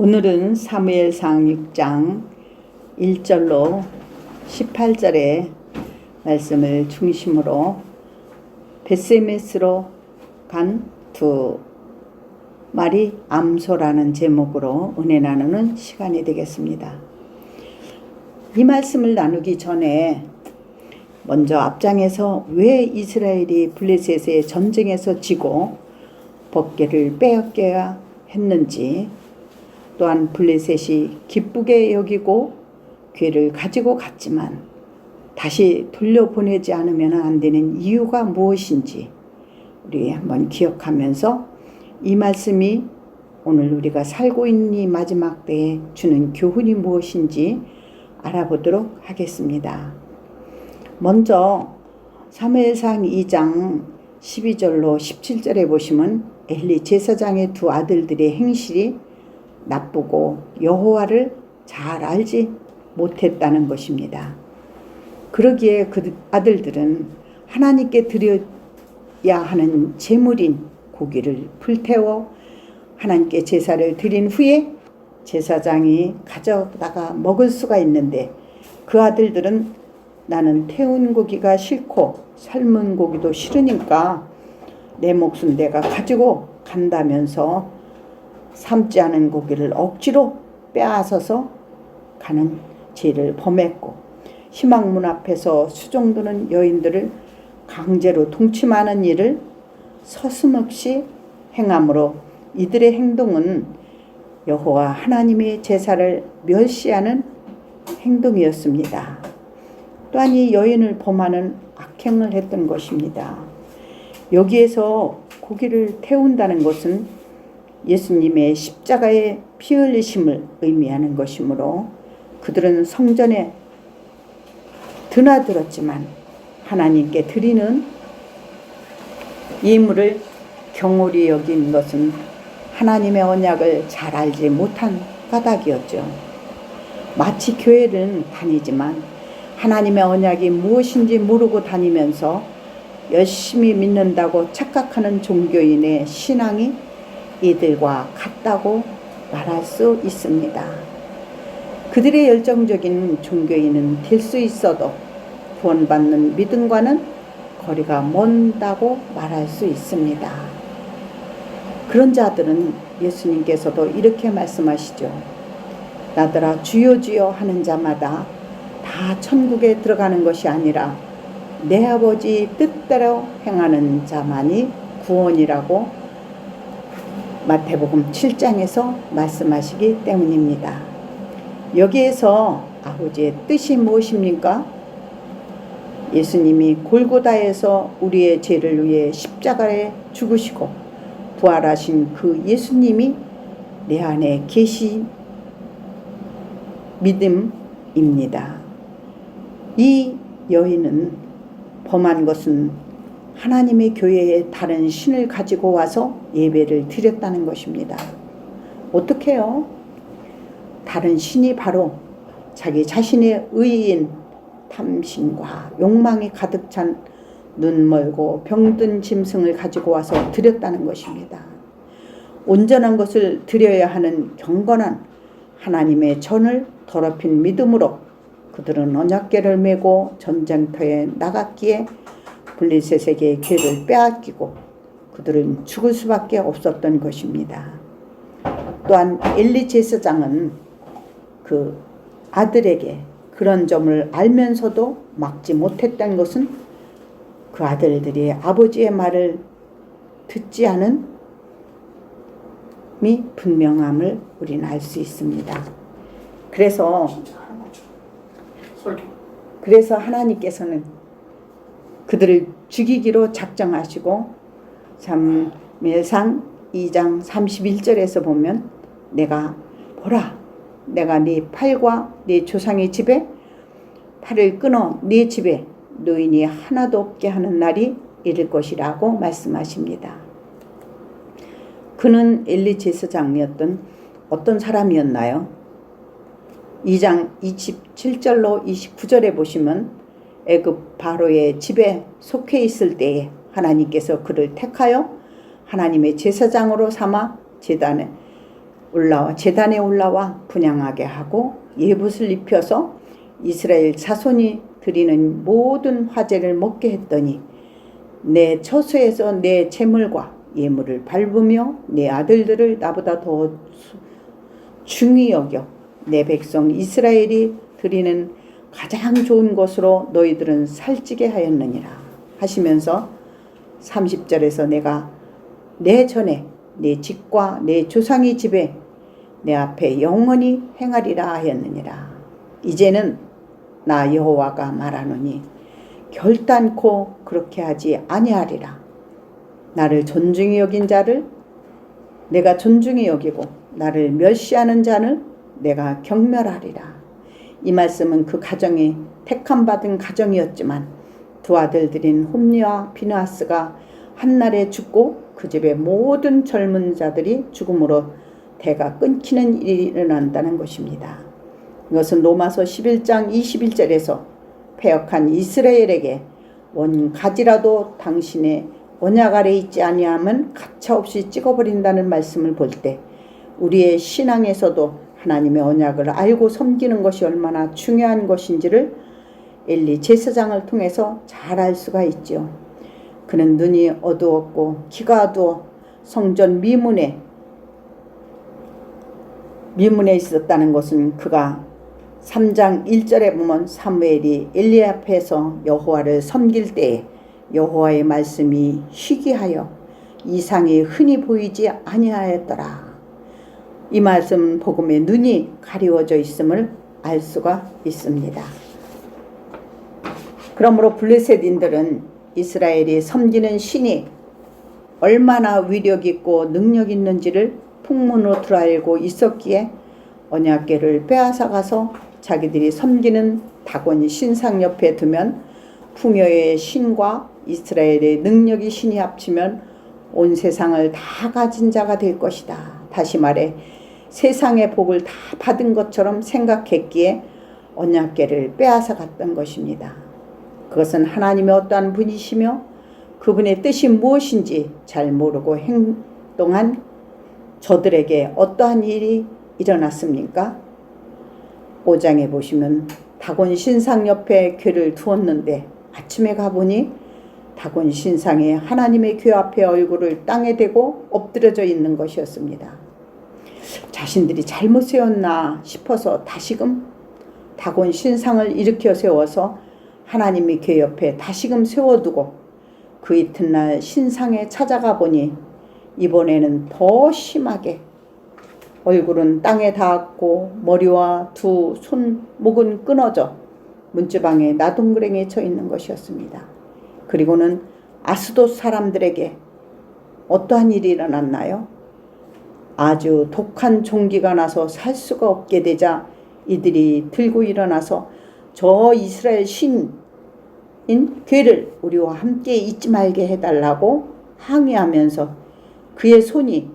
오늘은 사무엘상 6장 1절로 18절의 말씀을 중심으로 베스메스로 간 두 마리 암소라는 제목으로 은혜 나누는 시간이 되겠습니다. 이 말씀을 나누기 전에 먼저 앞장에서 왜 이스라엘이 블레셋의 전쟁에서 지고 법궤를 빼앗겨야 했는지, 또한 블레셋이 기쁘게 여기고 궤를 가지고 갔지만 다시 돌려보내지 않으면 안 되는 이유가 무엇인지 우리 한번 기억하면서 이 말씀이 오늘 우리가 살고 있는 이 마지막 때에 주는 교훈이 무엇인지 알아보도록 하겠습니다. 먼저 사무엘상 2장 12절로 17절에 보시면 엘리 제사장의 두 아들들의 행실이 나쁘고 여호와를 잘 알지 못했다는 것입니다. 그러기에 그 아들들은 하나님께 드려야 하는 제물인 고기를 불태워 하나님께 제사를 드린 후에 제사장이 가져다가 먹을 수가 있는데, 그 아들들은 나는 태운 고기가 싫고 삶은 고기도 싫으니까 내 목숨 내가 가지고 간다면서 삶지 않은 고기를 억지로 빼앗아서 가는 죄를 범했고, 희망문 앞에서 수종드는 여인들을 강제로 동침하는 일을 서슴없이 행함으로 이들의 행동은 여호와 하나님의 제사를 멸시하는 행동이었습니다. 또한 이 여인을 범하는 악행을 했던 것입니다. 여기에서 고기를 태운다는 것은 예수님의 십자가의 피 흘리심을 의미하는 것이므로 그들은 성전에 드나들었지만 하나님께 드리는 예물을 경홀히 여긴 것은 하나님의 언약을 잘 알지 못한 까닭이었죠. 마치 교회는 다니지만 하나님의 언약이 무엇인지 모르고 다니면서 열심히 믿는다고 착각하는 종교인의 신앙이 이들과 같다고 말할 수 있습니다. 그들의 열정적인 종교인은 될 수 있어도 구원받는 믿음과는 거리가 먼다고 말할 수 있습니다. 그런 자들은 예수님께서도 이렇게 말씀하시죠. 나더러 주여 주여 하는 자마다 다 천국에 들어가는 것이 아니라 내 아버지 뜻대로 행하는 자만이 구원이라고 마태복음 7장에서 말씀하시기 때문입니다. 여기에서 아버지의 뜻이 무엇입니까? 예수님이 골고다에서 우리의 죄를 위해 십자가에 죽으시고 부활하신 그 예수님이 내 안에 계신 믿음입니다. 이 여인은 범한 것은 하나님의 교회에 다른 신을 가지고 와서 예배를 드렸다는 것입니다. 어떻게요? 다른 신이 바로 자기 자신의 의인 탐심과 욕망이 가득 찬 눈멀고 병든 짐승을 가지고 와서 드렸다는 것입니다. 온전한 것을 드려야 하는 경건한 하나님의 전을 더럽힌 믿음으로 그들은 언약궤를 메고 전쟁터에 나갔기에 블레셋에게 궤를 빼앗기고 그들은 죽을 수밖에 없었던 것입니다. 또한 엘리 제사장은 그 아들에게 그런 점을 알면서도 막지 못했던 것은 그 아들들이 아버지의 말을 듣지 않음이 분명함을 우리는 알 수 있습니다. 그래서 하나님께서는 그들을 죽이기로 작정하시고 사무엘상 2장 31절에서 보면 보라 내가 네 팔과 네 조상의 집에 팔을 끊어 네 집에 노인이 하나도 없게 하는 날이 이를 것이라고 말씀하십니다. 그는 엘리 제사장이었던 어떤 사람이었나요? 2장 27절로 29절에 보시면 애굽 바로의 집에 속해 있을 때에 하나님께서 그를 택하여 하나님의 제사장으로 삼아 제단에 올라와 제단에 올라와 분향하게 하고 예붓을 입혀서 이스라엘 자손이 드리는 모든 화제를 먹게 했더니 내 처소에서 내 제물과 예물을 밟으며 내 아들들을 나보다 더 중히 여겨 내 백성 이스라엘이 드리는 가장 좋은 것으로 너희들은 살찌게 하였느니라 하시면서 30절에서 내가 내 전에 내 집과 내 조상의 집에 내 앞에 영원히 행하리라 하였느니라. 이제는 나 여호와가 말하노니 결단코 그렇게 하지 아니하리라. 나를 존중히 여긴 자를 내가 존중히 여기고 나를 멸시하는 자는 내가 경멸하리라. 이 말씀은 그 가정이 택함받은 가정이었지만 두 아들들인 홈리와 비느하스가 한날에 죽고 그 집의 모든 젊은 자들이 죽음으로 대가 끊기는 일이 일어난다는 것입니다. 이것은 로마서 11장 21절에서 패역한 이스라엘에게 원 가지라도 당신의 언약 아래 있지 아니하면 가차없이 찍어버린다는 말씀을 볼 때 우리의 신앙에서도 하나님의 언약을 알고 섬기는 것이 얼마나 중요한 것인지를 엘리 제사장을 통해서 잘 알 수가 있지요. 그는 눈이 어두웠고 귀가 어두워 성전 미문에 있었다는 것은 그가 3장 1절에 보면 사무엘이 엘리 앞에서 여호와를 섬길 때에 여호와의 말씀이 희귀하여 이상이 흔히 보이지 아니하였더라. 이 말씀 복음에 눈이 가리워져 있음을 알 수가 있습니다. 그러므로 블레셋인들은 이스라엘이 섬기는 신이 얼마나 위력 있고 능력 있는지를 풍문으로 들어알고 있었기에 언약궤를 빼앗아가서 자기들이 섬기는 다곤 신상 옆에 두면 풍요의 신과 이스라엘의 능력이 신이 합치면 온 세상을 다 가진 자가 될 것이다. 다시 말해 세상의 복을 다 받은 것처럼 생각했기에 언약궤를 빼앗아 갔던 것입니다. 그것은 하나님의 어떠한 분이시며 그분의 뜻이 무엇인지 잘 모르고 행동한 저들에게 어떠한 일이 일어났습니까? 5장에 보시면 다곤 신상 옆에 궤를 두었는데 아침에 가보니 다곤 신상에 하나님의 궤 앞에 얼굴을 땅에 대고 엎드려져 있는 것이었습니다. 자신들이 잘못 세웠나 싶어서 다시금 다곤 신상을 일으켜 세워서 하나님의 궤 옆에 다시금 세워두고 그 이튿날 신상에 찾아가 보니 이번에는 더 심하게 얼굴은 땅에 닿았고 머리와 두 손목은 끊어져 문지방에 나동그랭이에 쳐 있는 것이었습니다. 그리고는 아스돗 사람들에게 어떠한 일이 일어났나요? 아주 독한 종기가 나서 살 수가 없게 되자 이들이 들고 일어나서 저 이스라엘 신인 궤를 우리와 함께 잊지 말게 해달라고 항의하면서 그의 손이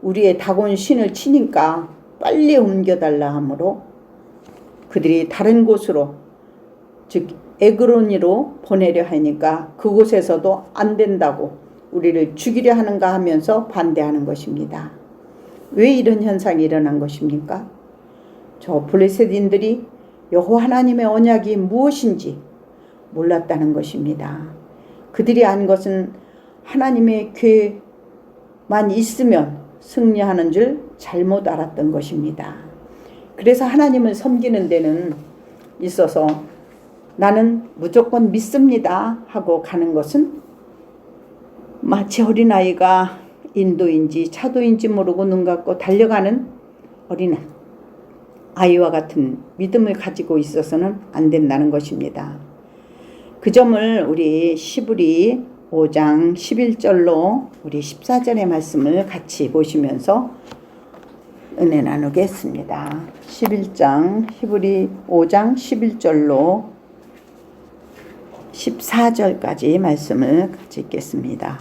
우리의 다곤 신을 치니까 빨리 옮겨달라 하므로 그들이 다른 곳으로 즉 에그로니로 보내려 하니까 그곳에서도 안 된다고 우리를 죽이려 하는가 하면서 반대하는 것입니다. 왜 이런 현상이 일어난 것입니까? 저 블레셋인들이 여호와 하나님의 언약이 무엇인지 몰랐다는 것입니다. 그들이 안 것은 하나님의 궤만 있으면 승리하는 줄 잘못 알았던 것입니다. 그래서 하나님을 섬기는 데는 있어서 나는 무조건 믿습니다 하고 가는 것은 마치 어린아이가 인도인지 차도인지 모르고 눈 감고 달려가는 어린아이와 같은 믿음을 가지고 있어서는 안 된다는 것입니다. 그 점을 우리 시브리 5장 11절로 우리 14절의 말씀을 같이 보시면서 은혜 나누겠습니다. 11장 히브리 5장 11절로 14절까지 말씀을 같이 읽겠습니다.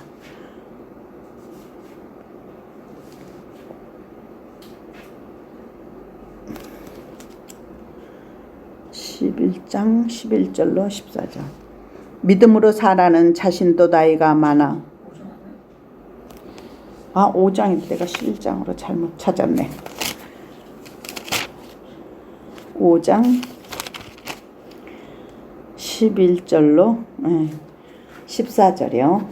(11장 11절로 14절) 믿음으로 사라는 자신도 나이가 많아 5장인데 내가 11장으로 잘못 찾았네. 5장 11절로 14절이요.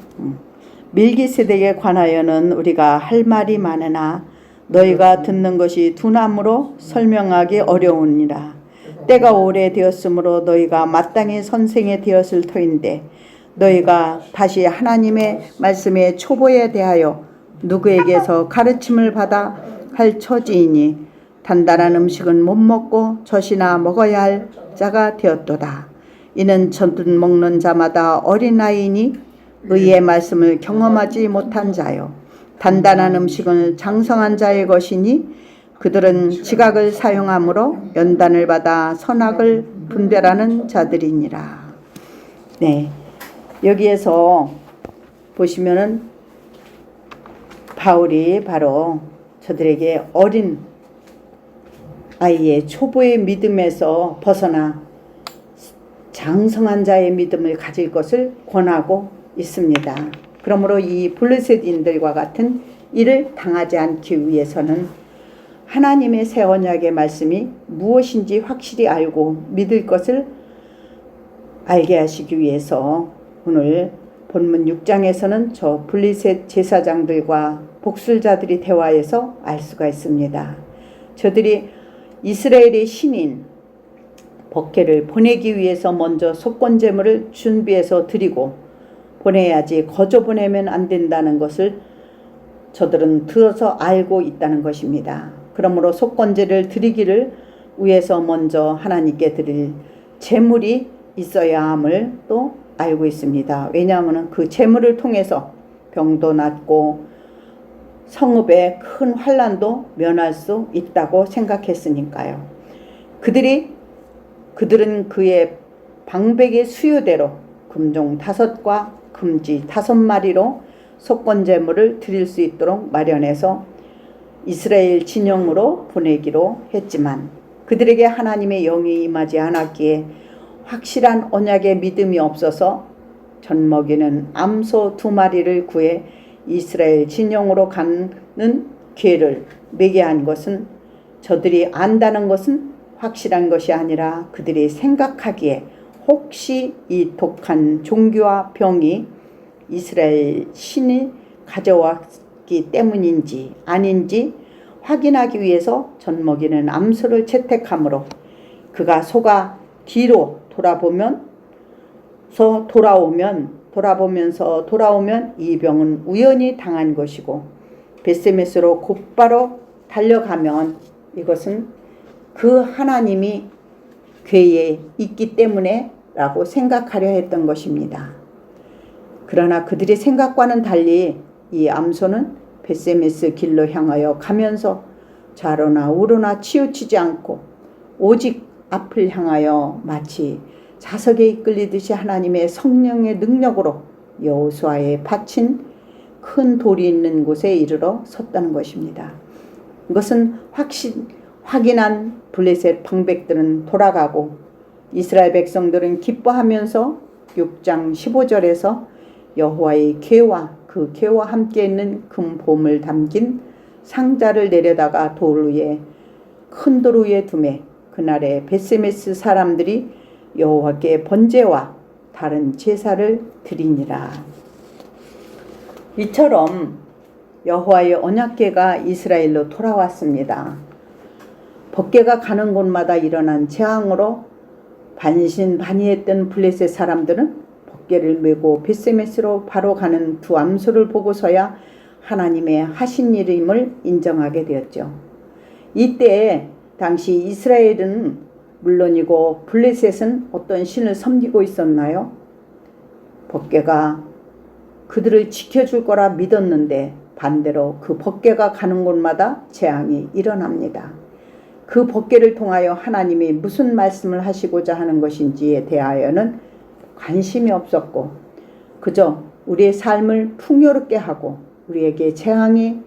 밀기세덱에 관하여는 우리가 할 말이 많으나 너희가 듣는 것이 둔함으로 설명하기 어려우니라. 때가 오래되었으므로 너희가 마땅히 선생이 되었을 터인데 너희가 다시 하나님의 말씀의 초보에 대하여 누구에게서 가르침을 받아 할 처지이니 단단한 음식은 못 먹고 젖이나 먹어야 할 자가 되었도다. 이는 젖은 먹는 자마다 어린아이니 의의 말씀을 경험하지 못한 자요. 단단한 음식은 장성한 자의 것이니 그들은 지각을 사용함으로 연단을 받아 선악을 분별하는 자들이니라. 네, 여기에서 보시면은 바울이 바로 저들에게 어린 아이의 초보의 믿음에서 벗어나 장성한 자의 믿음을 가질 것을 권하고 있습니다. 그러므로 이 블레셋인들과 같은 일을 당하지 않기 위해서는 하나님의 새 언약의 말씀이 무엇인지 확실히 알고 믿을 것을 알게 하시기 위해서 오늘 본문 6장에서는 저 블레셋 제사장들과 복술자들이 대화해서 알 수가 있습니다. 저들이 이스라엘의 신인 법궤를 보내기 위해서 먼저 속건제물을 준비해서 드리고 보내야지 거저 보내면 안 된다는 것을 저들은 들어서 알고 있다는 것입니다. 그러므로 속건제를 드리기를 위해서 먼저 하나님께 드릴 제물이 있어야 함을 또 알고 있습니다. 왜냐하면 그 제물을 통해서 병도 낫고 성읍의 큰 환난도 면할 수 있다고 생각했으니까요. 그들은 그의 방백의 수요대로 금종 5과 금지 5마리로 속건제물을 드릴 수 있도록 마련해서 이스라엘 진영으로 보내기로 했지만 그들에게 하나님의 영이 임하지 않았기에 확실한 언약의 믿음이 없어서 젖먹이는 암소 2마리를 구해 이스라엘 진영으로 가는 기회를 매게 한 것은 저들이 안다는 것은 확실한 것이 아니라 그들이 생각하기에 혹시 이 독한 종교와 병이 이스라엘 신이 가져왔기 때문인지 아닌지 확인하기 위해서 젖먹이는 암소를 채택하므로 그가 소가 뒤로 돌아오면 이 병은 우연히 당한 것이고 벳세메스로 곧바로 달려가면 이것은 그 하나님이 궤에 있기 때문에 라고 생각하려 했던 것입니다. 그러나 그들의 생각과는 달리 이 암소는 벳세메스 길로 향하여 가면서 좌로나 우로나 치우치지 않고 오직 앞을 향하여 마치 자석에 이끌리듯이 하나님의 성령의 능력으로 여호수아의 바친 큰 돌이 있는 곳에 이르러 섰다는 것입니다. 이것은 확인한 블레셋 방백들은 돌아가고 이스라엘 백성들은 기뻐하면서 6장 15절에서 여호와의 궤와 그 궤와 함께 있는 금봄을 담긴 상자를 내려다가 큰 돌 위에 두매 그날에 벳세메스 사람들이 여호와께 번제와 다른 제사를 드리니라. 이처럼 여호와의 언약궤가 이스라엘로 돌아왔습니다. 법궤가 가는 곳마다 일어난 재앙으로 반신반의했던 블레셋 사람들은 법궤를 메고 벳세메스로 바로 가는 두 암소를 보고서야 하나님의 하신 일임을 인정하게 되었죠. 이때 당시 이스라엘은 물론이고 블레셋은 어떤 신을 섬기고 있었나요? 법궤가 그들을 지켜줄 거라 믿었는데 반대로 그 법궤가 가는 곳마다 재앙이 일어납니다. 그 법궤를 통하여 하나님이 무슨 말씀을 하시고자 하는 것인지에 대하여는 관심이 없었고 그저 우리의 삶을 풍요롭게 하고 우리에게 재앙이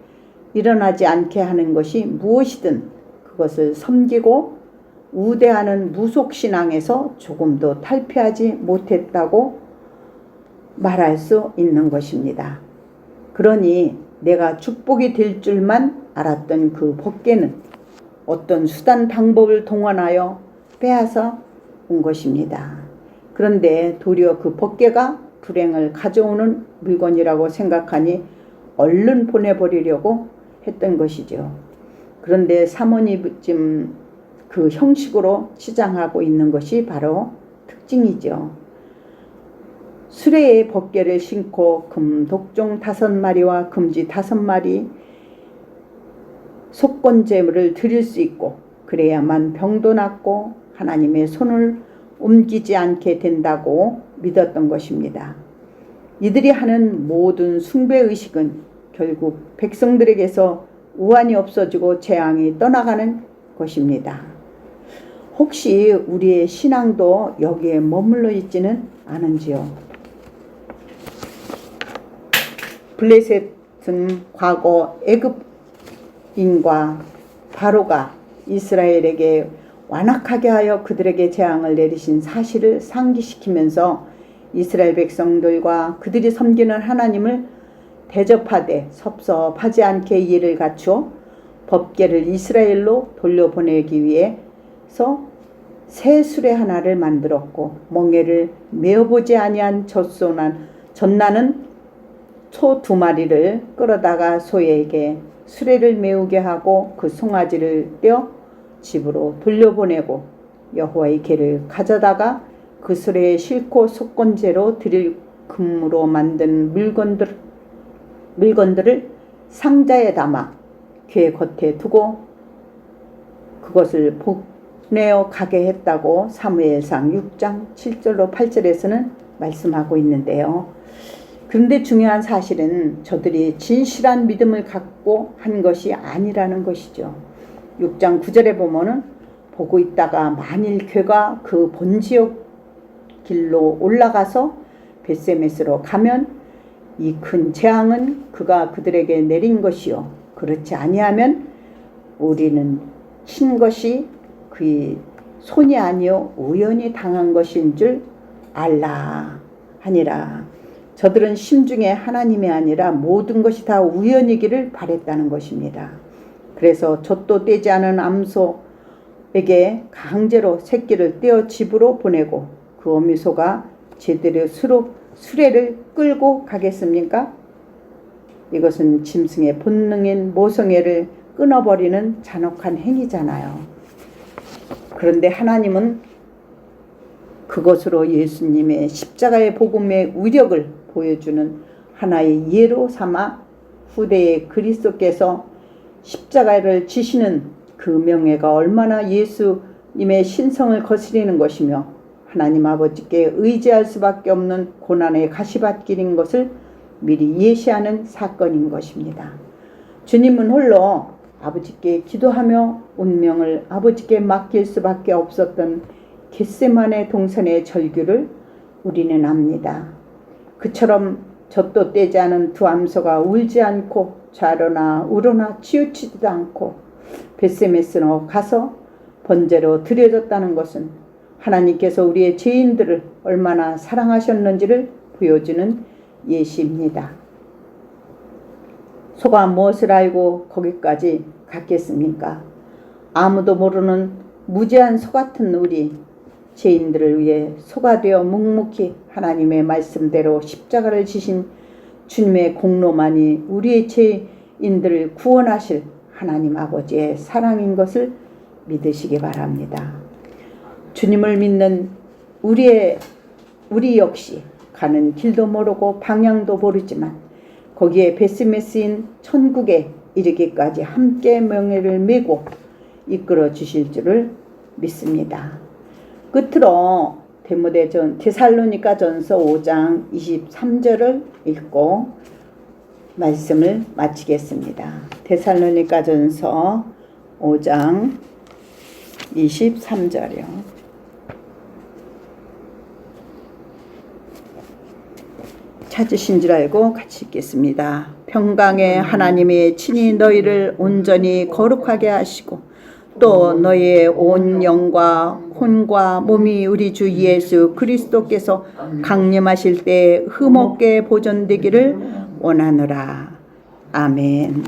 일어나지 않게 하는 것이 무엇이든 그것을 섬기고 우대하는 무속신앙에서 조금도 탈피하지 못했다고 말할 수 있는 것입니다. 그러니 내가 축복이 될 줄만 알았던 그 법궤는 어떤 수단 방법을 동원하여 빼앗아 온 것입니다. 그런데 도리어 그 법궤가 불행을 가져오는 물건이라고 생각하니 얼른 보내버리려고 했던 것이죠. 그런데 사모님이 지금 그 형식으로 시장하고 있는 것이 바로 특징이죠. 수레에 법궤를 신고 금 독종 5마리와 금지 5마리 속건제물을 드릴 수 있고 그래야만 병도 낫고 하나님의 손을 옮기지 않게 된다고 믿었던 것입니다. 이들이 하는 모든 숭배의식은 결국 백성들에게서 우환이 없어지고 재앙이 떠나가는 것입니다. 혹시 우리의 신앙도 여기에 머물러 있지는 않은지요? 블레셋은 과거 애굽인과 바로가 이스라엘에게 완악하게 하여 그들에게 재앙을 내리신 사실을 상기시키면서 이스라엘 백성들과 그들이 섬기는 하나님을 대접하되 섭섭하지 않게 이해를 갖추어 법궤를 이스라엘로 돌려보내기 위해서 새 수레 하나를 만들었고 멍에를 메어보지 아니한 젖나는 소 2마리를 끌어다가 소에게 수레를 메우게 하고 그 송아지를 떼어 집으로 돌려보내고 여호와의 궤를 가져다가 그 수레에 싣고 속건제로 드릴 금으로 만든 물건들을 상자에 담아 궤 겉에 두고 그것을 보내어 가게 했다고 사무엘상 6장 7절로 8절에서는 말씀하고 있는데요. 그런데 중요한 사실은 저들이 진실한 믿음을 갖고 한 것이 아니라는 것이죠. 6장 9절에 보면은 보고 있다가 만일 궤가 그 본지역 길로 올라가서 벳세메스로 가면 이 큰 재앙은 그가 그들에게 내린 것이요 그렇지 아니하면 우리는 친 것이 그의 손이 아니요 우연히 당한 것인 줄 알라 하니라. 저들은 심중에 하나님이 아니라 모든 것이 다 우연이기를 바랬다는 것입니다. 그래서 젖도 떼지 않은 암소에게 강제로 새끼를 떼어 집으로 보내고 그 어미소가 제대로 수레를 끌고 가겠습니까? 이것은 짐승의 본능인 모성애를 끊어버리는 잔혹한 행위잖아요. 그런데 하나님은 그것으로 예수님의 십자가의 복음의 위력을 보여주는 하나의 예로 삼아 후대의 그리스도께서 십자가를 지시는 그 명예가 얼마나 예수님의 신성을 거스리는 것이며 하나님 아버지께 의지할 수밖에 없는 고난의 가시밭길인 것을 미리 예시하는 사건인 것입니다. 주님은 홀로 아버지께 기도하며 운명을 아버지께 맡길 수밖에 없었던 겟세마네 동산의 절규를 우리는 압니다. 그처럼 젖도 떼지 않은 두 암소가 울지 않고 좌로나 우로나 치우치지도 않고 벳세메스로 가서 번제로 드려졌다는 것은 하나님께서 우리의 죄인들을 얼마나 사랑하셨는지를 보여주는 예시입니다. 소가 무엇을 알고 거기까지 갔겠습니까? 아무도 모르는 무지한 소 같은 우리 죄인들을 위해 소가 되어 묵묵히 하나님의 말씀대로 십자가를 지신 주님의 공로만이 우리의 죄인들을 구원하실 하나님 아버지의 사랑인 것을 믿으시기 바랍니다. 주님을 믿는 우리 역시 가는 길도 모르고 방향도 모르지만 거기에 벳세메스인 천국에 이르기까지 함께 명예를 메고 이끌어 주실 줄을 믿습니다. 끝으로 데살로니가전서 5장 23절을 읽고 말씀을 마치겠습니다. 데살로니가전서 5장 23절이요. 찾으신 줄 알고 같이 읽겠습니다. 평강의 하나님이 친히 너희를 온전히 거룩하게 하시고 또 너희의 온 영과 혼과 몸이 우리 주 예수 그리스도께서 강림하실 때 흠없게 보존되기를 원하노라. 아멘.